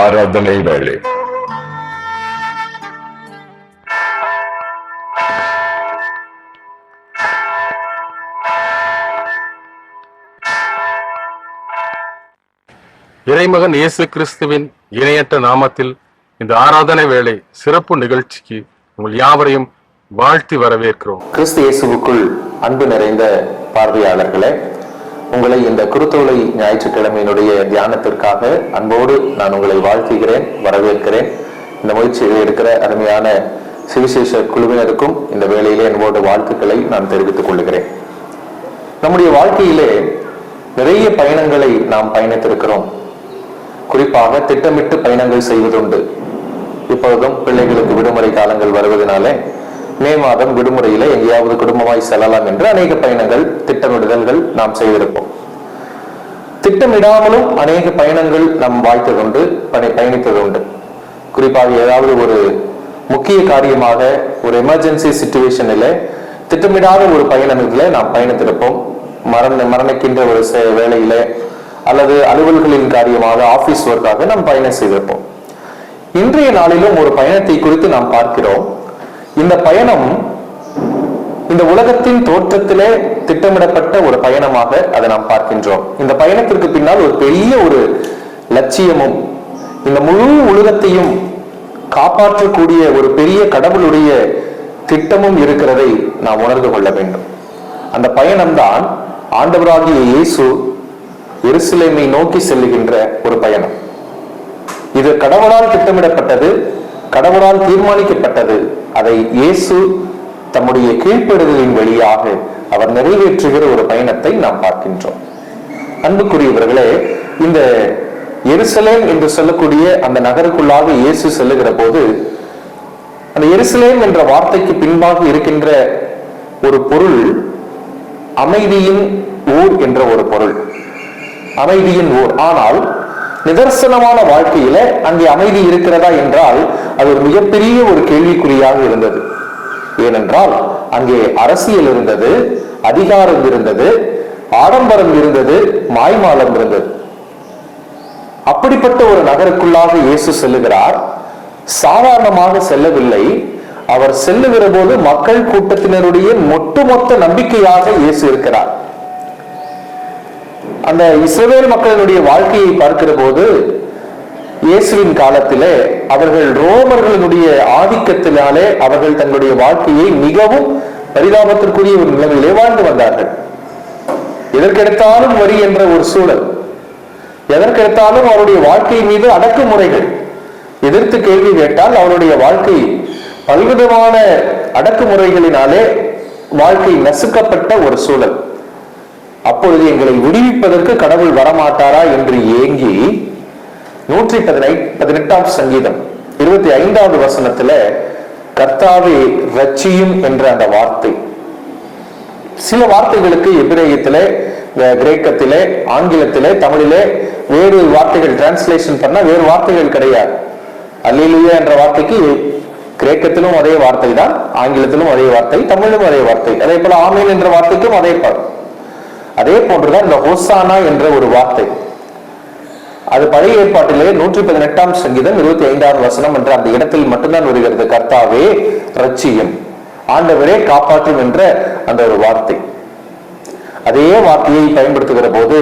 ஆராதனை வேளை. இறைமகன் இயேசு கிறிஸ்துவின் இணையற்ற நாமத்தில் இந்த ஆராதனை வேளை சிறப்பு நிகழ்ச்சிக்கு உங்கள் யாவரையும் வாழ்த்தி வரவேற்கிறோம். கிறிஸ்து இயேசுவுக்குள் அன்பு நிறைந்த பார்வையாளர்களே, உங்களை இந்த குருத்தோலை ஞாயிற்றுக்கிழமையினுடைய தியானத்திற்காக அன்போடு நான் உங்களை வாழ்த்துகிறேன், வரவேற்கிறேன். இந்த முயற்சியில் இருக்கிற அருமையான சுவிசேஷ குழுவினருக்கும் இந்த வேளையிலே என்னோட வாழ்த்துக்களை நான் தெரிவித்துக் கொள்கிறேன். நம்முடைய வாழ்க்கையிலே நிறைய பயணங்களை நாம் பயணித்திருக்கிறோம். குறிப்பாக திட்டமிட்டு பயணங்கள் செய்வதுண்டு. இப்பொழுதும் பிள்ளைகளுக்கு விடுமுறை காலங்கள் வருவதனாலே மே மாதம் விடுமுறையில எங்கேயாவது குடும்பமாய் செல்லலாம் என்று அநேக பயணங்கள், திட்டமிடுதல்கள் நாம் செய்திருப்போம். திட்டமிடாமலும் அநேக பயணங்கள் நாம் வாய்த்ததுண்டு, பயணித்ததுண்டு. குறிப்பாக ஏதாவது ஒரு முக்கிய காரியமாக ஒரு எமர்ஜென்சி சிச்சுவேஷனில திட்டமிடாத ஒரு பயணத்தில நாம் பயணித்திருப்போம். மரணிக்கின்ற ஒரு வேளையில அல்லது அலுவல்களின் காரியமாக ஆபீஸ் ஒர்க்காக நாம் பயணம் செய்திருப்போம். இன்றைய நாளிலும் ஒரு பயணத்தை குறித்து நாம் பார்க்கிறோம். இந்த பயணம் இந்த உலகத்தின் தோற்றத்திலே திட்டமிடப்பட்ட ஒரு பயணமாக அதை நாம் பார்க்கின்றோம். இந்த பயணத்திற்கு பின்னால் ஒரு பெரிய ஒரு லட்சியமும் இந்த முழு உலகத்தையும் காப்பாற்றக்கூடிய ஒரு பெரிய கடவுளுடைய திட்டமும் இருக்கிறதை நாம் உணர்ந்து கொள்ள வேண்டும். அந்த பயணம்தான் ஆண்டவராகிய இயேசு எருசலேமை நோக்கி செல்லுகின்ற ஒரு பயணம். இது கடவுளால் திட்டமிடப்பட்டது, கடவுளால் தீர்மானிக்கப்பட்டது. அதை இயேசு தம்முடைய கீழ்ப்படுதலின் வழியாக அவர் நிறைவேற்றுகிற ஒரு பயணத்தை நாம் பார்க்கின்றோம். அன்புக்குரியவர்களே, இந்த எருசலேம் என்று சொல்லக்கூடிய அந்த நகருக்குள்ளாக இயேசு செல்லுகிற போது அந்த எருசலேம் என்ற வார்த்தைக்கு பின்பாக இருக்கின்ற ஒரு பொருள் அமைதியின் ஊர் என்ற ஒரு பொருள். அமைதியின் ஊர். ஆனால் நிதர்சனமான வாழ்க்கையில அங்கே அமைதி இருக்கிறதா என்றால் அது ஒரு மிகப்பெரிய ஒரு கேள்விக்குறியாக இருந்தது. ஏனென்றால் அங்கே அரசியல் இருந்தது, அதிகாரம் இருந்தது, ஆடம்பரம் இருந்தது, மாய்மாலம் இருந்தது. அப்படிப்பட்ட ஒரு நகருக்குள்ளாக இயேசு செல்லுகிறார். சாதாரணமாக செல்லவில்லை. அவர் செல்லுகிற போது மக்கள் கூட்டத்தினருடைய ஒட்டுமொத்த நம்பிக்கையாக இயேசு இருக்கிறார். அந்த இஸ்ரவேல் மக்களினுடைய வாழ்க்கையை பார்க்கிற போது இயேசுவின் காலத்திலே அவர்கள் ரோமர்களுடைய ஆதிக்கத்தினாலே அவர்கள் தங்களுடைய வாழ்க்கையை மிகவும் பரிதாபத்திற்குரிய ஒரு நிலைமையிலே வாழ்ந்து வந்தார்கள். எதற்கெடுத்தாலும் வரி என்ற ஒரு சூழல், எதற்கெடுத்தாலும் அவருடைய வாழ்க்கை மீது அடக்குமுறைகள். எதிர்த்து கேள்வி கேட்டால் அவருடைய வாழ்க்கை பல்விதமான அடக்குமுறைகளினாலே வாழ்க்கை நசுக்கப்பட்ட ஒரு சூழல். அப்பொழுது எங்களை விடுவிப்பதற்கு கடவுள் வரமாட்டாரா என்று ஏங்கி 118 சங்கீதம் 25வது வசனத்துல கர்த்தாவே ரட்சியும் என்ற அந்த வார்த்தை. சில வார்த்தைகளுக்கு எபிரேயத்திலே, கிரேக்கத்திலே, ஆங்கிலத்திலே, தமிழிலே வேறு வார்த்தைகள் டிரான்ஸ்லேஷன் பண்ண வேறு வார்த்தைகள் கிடையாது. அல்லேலூயா என்ற வார்த்தைக்கு கிரேக்கத்திலும் அதே வார்த்தை தான், ஆங்கிலத்திலும் அதே வார்த்தை, தமிழிலும் அதே வார்த்தை. அதே போல ஆமீன் என்ற வார்த்தைக்கும் அதே போன்றுதான் இந்த ஹோசானா என்ற ஒரு வார்த்தை. அது பழைய ஏற்பாட்டிலே 118 சங்கீதம் 25வது வசனம் என்ற அந்த இடத்தில் மட்டும்தான் வருகிறது. கர்த்தாவே ரட்சியும், ஆண்டவரே காப்பாற்றும் என்ற அந்த ஒரு வார்த்தை. அதே வார்த்தையை பயன்படுத்துகிற போது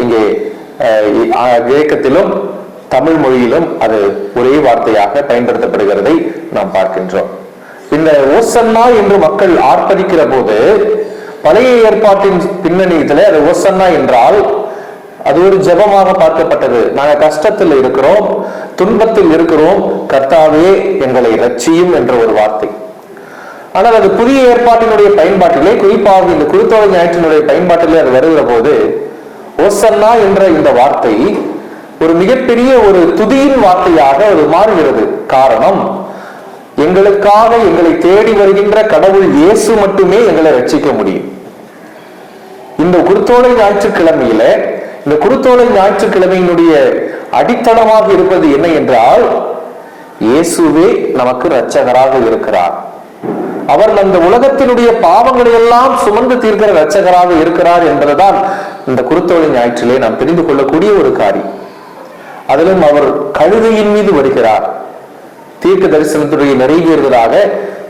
இங்கே கிரேக்கத்திலும் தமிழ் மொழியிலும் அது ஒரே வார்த்தையாக பயன்படுத்தப்படுகிறதை நாம் பார்க்கின்றோம். இந்த ஓசன்னா என்று மக்கள் ஆர்ப்பரிக்கிற போது பழைய ஏற்பாட்டின் பின்னணியில அது ஓசன்னா என்றால் அது ஒரு ஜெபமாக பார்க்கப்பட்டது. நாங்க கஷ்டத்தில் இருக்கிறோம், துன்பத்தில் இருக்கிறோம், கர்த்தாவே எங்களை ரட்சியும் என்ற ஒரு வார்த்தை. ஆனால் அது புதிய ஏற்பாட்டினுடைய பயன்பாட்டிலே, குறிப்பாக இந்த குருத்தோலை ஞாயிற்றினுடைய பயன்பாட்டிலே அது வருகிற போது ஓசன்னா என்ற இந்த வார்த்தை ஒரு மிகப்பெரிய ஒரு துதியின் வார்த்தையாக அது மாறுகிறது. காரணம், எங்களுக்காக எங்களை தேடி வருகின்ற கடவுள் இயேசு மட்டுமே எங்களை ரட்சிக்க முடியும். இந்த குருத்தோலை ஞாயிற்றுக்கிழமையில, இந்த குருத்தோலை ஞாயிற்றுக்கிழமையினுடைய அடித்தளமாக இருப்பது என்ன என்றால், இயேசுவே நமக்கு இரட்சகராக இருக்கிறார். அவர் அந்த உலகத்தினுடைய பாவங்களை எல்லாம் சுமந்து தீர்க்கிற இரட்சகராக இருக்கிறார் என்பதுதான் இந்த குருத்தோலை ஞாயிற்றிலே நாம் தெரிந்து கொள்ளக்கூடிய ஒரு காரியம். அதிலும் அவர் கழுதையின் மீது வருகிறார். தீர்க்க தரிசனத்துடைய நிறைவேறுவதாக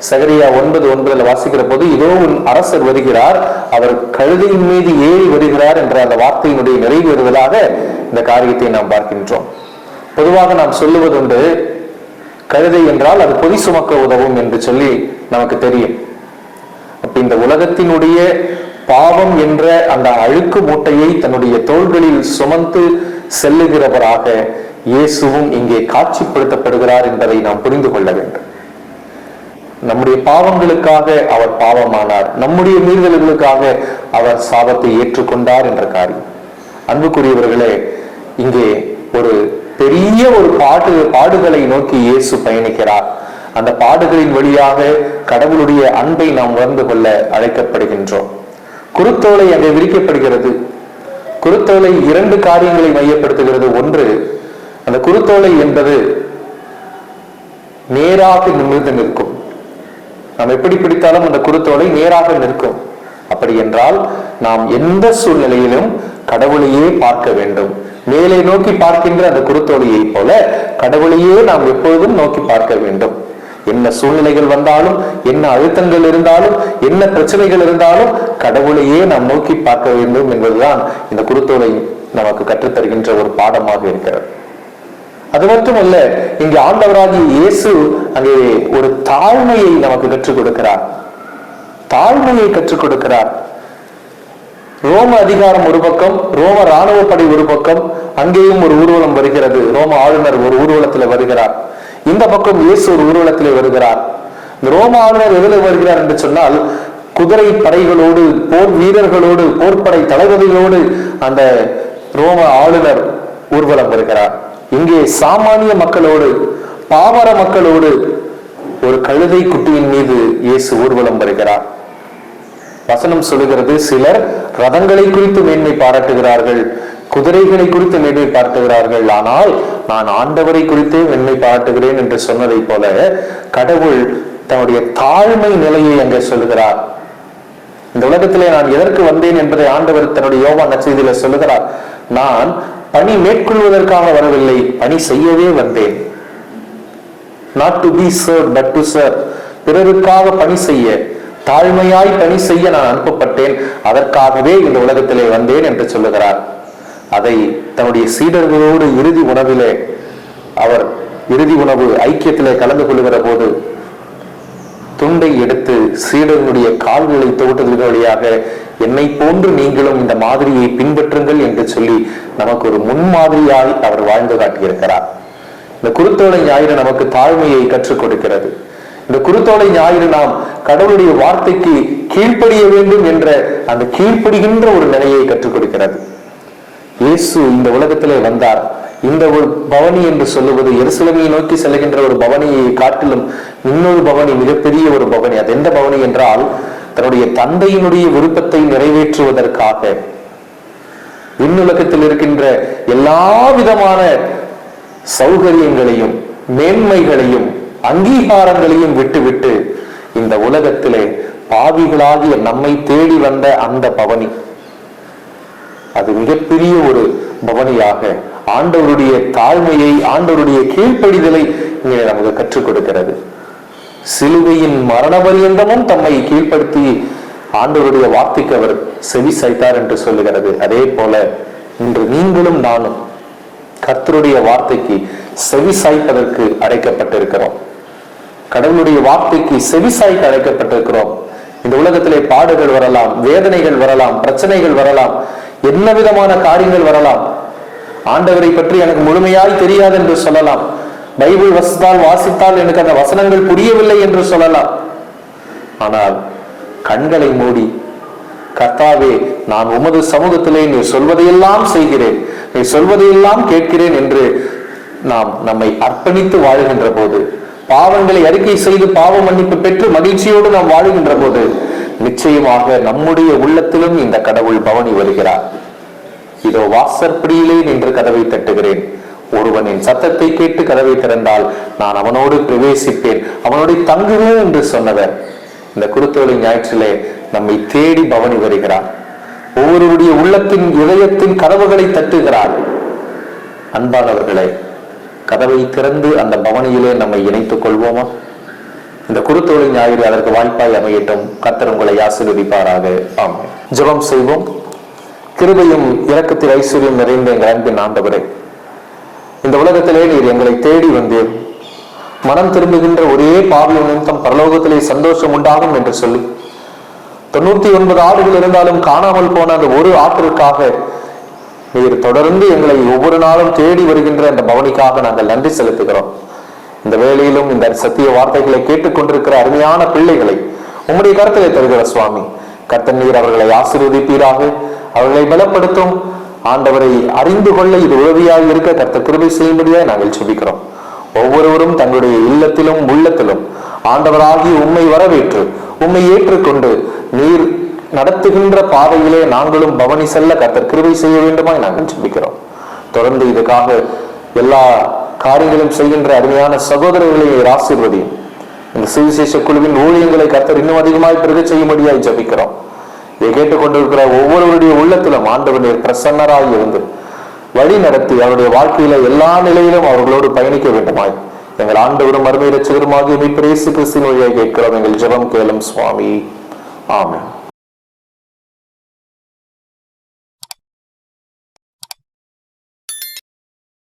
சகரியா 9:9 வாசிக்கிற போது, இதோ உன் அரசர் வருகிறார், அவர் கழுதையின் மீது ஏறி வருகிறார் என்ற அந்த வார்த்தையினுடைய நிறைவேறுவதாக இந்த காரியத்தை நாம் பார்க்கின்றோம். பொதுவாக நாம் சொல்லுவதுண்டு, கழுதை என்றால் அது பொதி சுமக்க உதவும் என்று சொல்லி நமக்கு தெரியும். அப்ப இந்த உலகத்தினுடைய பாவம் என்ற அந்த அழுக்கு மூட்டையை தன்னுடைய தோள்களில் சுமந்து செல்லுகிறவராக இயேசுவும் இங்கே காட்சிப்படுத்தப்படுகிறார் என்பதை நாம் புரிந்து கொள்ள வேண்டும். நம்முடைய பாவங்களுக்காக அவர் பாவமானார், நம்முடைய மீறுதல்களுக்காக அவர் சாபத்தை ஏற்றுக்கொண்டார் என்ற காரியம். அன்புக்குரியவர்களே, இங்கே ஒரு பெரிய ஒரு பாடுகளை நோக்கி இயேசு பயணிக்கிறார். அந்த பாடுகளின் வழியாக கடவுளுடைய அன்பை நாம் உணர்ந்து கொள்ள அழைக்கப்படுகின்றோம். குருத்தோலை அங்கே விரிக்கப்படுகிறது. குருத்தோலை 2 காரியங்களை மையப்படுத்துகிறது. ஒன்று, அந்த குருத்தோலை என்பது நேராக நிமிர்ந்து நிற்கும். நாம் எப்படி பிடித்தாலும் அந்த குருத்தோலை நேராக நிற்கும். அப்படி என்றால் நாம் எந்த சூழ்நிலையிலும் கடவுளையே பார்க்க வேண்டும். மேலே நோக்கி பார்க்கின்ற அந்த குருத்தோலையை போல கடவுளையே நாம் எப்பொழுதும் நோக்கி பார்க்க வேண்டும். என்ன சூழ்நிலைகள் வந்தாலும், என்ன அழுத்தங்கள் இருந்தாலும், என்ன பிரச்சனைகள் இருந்தாலும் கடவுளையே நாம் நோக்கி பார்க்க வேண்டும் என்பதுதான் இந்த குருத்தோலை நமக்கு கற்றுத்தருகின்ற ஒரு பாடமாக இருக்கிறது. அது மட்டுமல்ல, இங்கு ஆண்டவராகிய இயேசு அங்கே ஒரு தாழ்மையை நமக்கு கற்றுக் கொடுக்கிறார். தாழ்மையை கற்றுக் கொடுக்கிறார். ரோம அதிகாரம் ஒரு பக்கம், ரோம ராணுவ படை ஒரு பக்கம், அங்கேயும் ஒரு ஊர்வலம் வருகிறது. ரோம ஆளுநர் ஒரு ஊர்வலத்தில் வருகிறார். இந்த பக்கம் இயேசு ஒரு ஊர்வலத்திலே வருகிறார். இந்த ரோம ஆளுநர் எதில் வருகிறார் என்று சொன்னால், குதிரை படைகளோடு, போர் வீரர்களோடு, போர்ப்படை தளபதிகளோடு அந்த ரோம ஆளுநர் ஊர்வலம் வருகிறார். இங்கே சாமானிய மக்களோடு, பாமர மக்களோடு ஒரு கழுதை குட்டியின் மீது இயேசு ஊர்வலம் வருகிறார். வசனம் சொல்லுகிறது, சிலர் ரதங்களை குறித்து மேன்மை பாராட்டுகிறார்கள், குதிரைகளை குறித்து மேன்மை பாராட்டுகிறார்கள், ஆனால் நான் ஆண்டவரை குறித்தே மேன்மை பாராட்டுகிறேன் என்று சொன்னதை போல கடவுள் தன்னுடைய தாழ்மை நிலையை அங்கே சொல்லுகிறார். இந்த உலகத்திலே நான் எதற்கு வந்தேன் என்பதை ஆண்டவர் தன்னுடைய யோவான் நற்செய்தியிலே சொல்லுகிறார். நான் பணி மேற்கொள்வதற்காக வரவில்லை, பணி செய்யவே வந்தேன். not to be served but to serve. பிறருக்காக பணி செய்ய, தாழ்மையாய் பணி செய்ய நான் அனுப்பப்பட்டேன், அதற்காகவே இந்த உலகத்திலே வந்தேன் என்று சொல்லுகிறார். அதை தன்னுடைய சீடர்களோடு இறுதி உணவிலே, அவர் இறுதி உணவு ஐக்கியத்திலே கலந்து கொள்ளுகிற போது துண்டை எடுத்து சீடர்களுடைய கால்களை துவட்டுவதன் வழியாக, என்னை போன்று நீங்களும் இந்த மாதிரியை பின்பற்றுங்கள் என்று சொல்லி நமக்கு ஒரு முன்மாதிரியாய் அவர் வாழ்ந்து காட்டியிருக்கிறார். இந்த குருத்தோலை ஞாயிறு நமக்கு தாழ்மையை கற்றுக் கொடுக்கிறது. இந்த குருத்தோலை ஞாயிறு நாம் கடவுளுடைய வார்த்தைக்கு கீழ்ப்படிய வேண்டும் என்ற அந்த கீழ்ப்படுகின்ற ஒரு நிலையை கற்றுக் கொடுக்கிறது. இயேசு இந்த உலகத்திலே வந்தார். இந்த ஒரு பவனி என்று சொல்லுவது எருசலேமை நோக்கி செல்கின்ற ஒரு பவனியை காட்டிலும் இன்னொரு பவனி, மிகப்பெரிய ஒரு பவனி. அது எந்த பவனி என்றால், தன்னுடைய தந்தையினுடைய விருப்பத்தை நிறைவேற்றுவதற்காக விண்ணுலகத்தில் இருக்கின்ற எல்லா விதமான சௌகரியங்களையும் மேன்மைகளையும் அங்கீகாரங்களையும் விட்டுவிட்டு இந்த உலகத்திலே பாவிகளாகிய நம்மை தேடி வந்த அந்த பவனி, அது மிகப்பெரிய ஒரு பவனியாக ஆண்டவருடைய தாழ்மையை, ஆண்டவருடைய கீழ்ப்படிதலை இங்கே நமக்கு கற்றுக் கொடுக்கிறது. சிலுவையின் மரண பரியந்தமும் தம்மை கீழ்ப்படுத்தி ஆண்டவருடைய வார்த்தைக்கு அவர் செவி சாய்த்தார் என்று சொல்லுகிறது. அதே போல இன்று நீங்களும் நானும் கர்த்தருடைய வார்த்தைக்கு செவி சாய்ப்பதற்கு அழைக்கப்பட்டிருக்கிறோம். கடவுளுடைய வார்த்தைக்கு செவி சாய்க்க அழைக்கப்பட்டிருக்கிறோம். இந்த உலகத்திலே பாடுகள் வரலாம், வேதனைகள் வரலாம், பிரச்சனைகள் வரலாம், என்ன விதமான காரியங்கள் வரலாம். ஆண்டவரை பற்றி எனக்கு முழுமையாய் தெரியாது என்று சொல்லலாம். பைபிள் வாசித்தால் எனக்கு அந்த வசனங்கள் புரியவில்லை என்று சொல்லலாம். ஆனால் கண்களை மூடி, கர்த்தாவே, நான் உமது சமூகத்திலே நீ சொல்வதையெல்லாம் செய்கிறேன், நீ சொல்வதையெல்லாம் கேட்கிறேன் என்று நாம் நம்மை அர்ப்பணித்து வாழுகின்ற போது, பாவங்களை அறிக்கை செய்து பாவ மன்னிப்பு பெற்று மகிழ்ச்சியோடு நாம் வாழுகின்ற போது, நிச்சயமாக நம்முடைய உள்ளத்திலும் இந்த கடவுள் பவனி வருகிறார். இதோ வாசற்படியிலே நின்று கதவை தட்டுகிறேன், ஒருவனின் சத்தத்தை கேட்டு கதவை திறந்தால் நான் அவனோடு பிரவேசிப்பேன், அவனோடு தங்குவேன் என்று சொன்னவர் இந்த குருத்தோலை ஞாயிற்றிலே நம்மை தேடி பவனி வருகிறார். ஒவ்வொருவருடைய உள்ளத்தின் இதயத்தின் கதவுகளை தட்டுகிறார். அன்பானவர்களை, கதவை திறந்து அந்த பவனியிலே நம்மை இணைத்துக் கொள்வோமா? இந்த குருத்தோலை ஞாயிறு அதற்கு வாய்ப்பாய் அமையட்டும். கர்த்தர் உங்களை ஆசீர்வதிப்பாராக. ஆமென். ஜெபம் செய்வோம். கிருபையும் இரக்கத்தில் ஐஸ்வர்யம் நிறைந்த எங்கள் அன்பின் ஆண்டவரே, இந்த உலகத்திலே நீர் எங்களை தேடி வந்தீர். மனம் திரும்புகின்ற ஒரே பாவியின் நிமித்தம் பரலோகத்திலே சந்தோஷம் உண்டாகும் என்று சொல்லி 99 ஆடுகள் இருந்தாலும் காணாமல் போன அந்த ஒரு ஆற்றிற்காக நீர் தொடர்ந்து எங்களை ஒவ்வொரு நாளும் தேடி வருகின்ற அந்த பவனிக்காக நாங்கள் நன்றி செலுத்துகிறோம். இந்த வேளையிலும் இந்த சத்திய வார்த்தைகளை கேட்டுக்கொண்டிருக்கிற அருமையான பிள்ளைகளை உம்முடைய கருத்திலே தருகிற சுவாமி, கர்த்தர் நீர் அவர்களை ஆசீர்வதிப்பீராக, அவர்களை பலப்படுத்தும். ஆண்டவரை அறிந்து கொள்ள இது உதவியாக இருக்க கர்த்தர் கிருபை செய்யும்படியாக நாங்கள் ஜெபிக்கிறோம். ஒவ்வொருவரும் தங்களுடைய இல்லத்திலும் உள்ளத்திலும் ஆண்டவராகி உம்மை வரவேற்று உம்மை ஏற்றுக்கொண்டு நீர் நடத்துகின்ற பாதையிலே நாங்களும் பவனி செல்ல கர்த்தர் கிருபை செய்ய வேண்டுமாய் நாங்கள் ஜெபிக்கிறோம். தொடர்ந்து இதுக்காக எல்லா காரியங்களும் செய்கின்ற அருமையான சகோதரர்களை ஆசீர்வதியும். இந்த சுவிசேஷ குழுவின் ஊழியங்களை கர்த்தர் இன்னும் அதிகமாய் பெருக செய்யும்படியாய் ஜெபிக்கிறோம். இதை கேட்டுக்கொண்டிருக்கிற ஒவ்வொருவருடைய உள்ளத்திலும் ஆண்டவர் நீர் பிரசன்னராய் இருந்து வழி நடத்தி அவருடைய வாழ்க்கையில எல்லா நிலையிலும் அவர்களோடு பயணிக்க வேண்டுமாய் எங்கள் ஆண்டவரும் அருமை இரட்சகருமாகிய மீட்பர் இயேசு கிறிஸ்துவின் வழியாக கேட்கிறோம். எங்கள் ஜெபம் கேளும் சுவாமி. ஆமென்.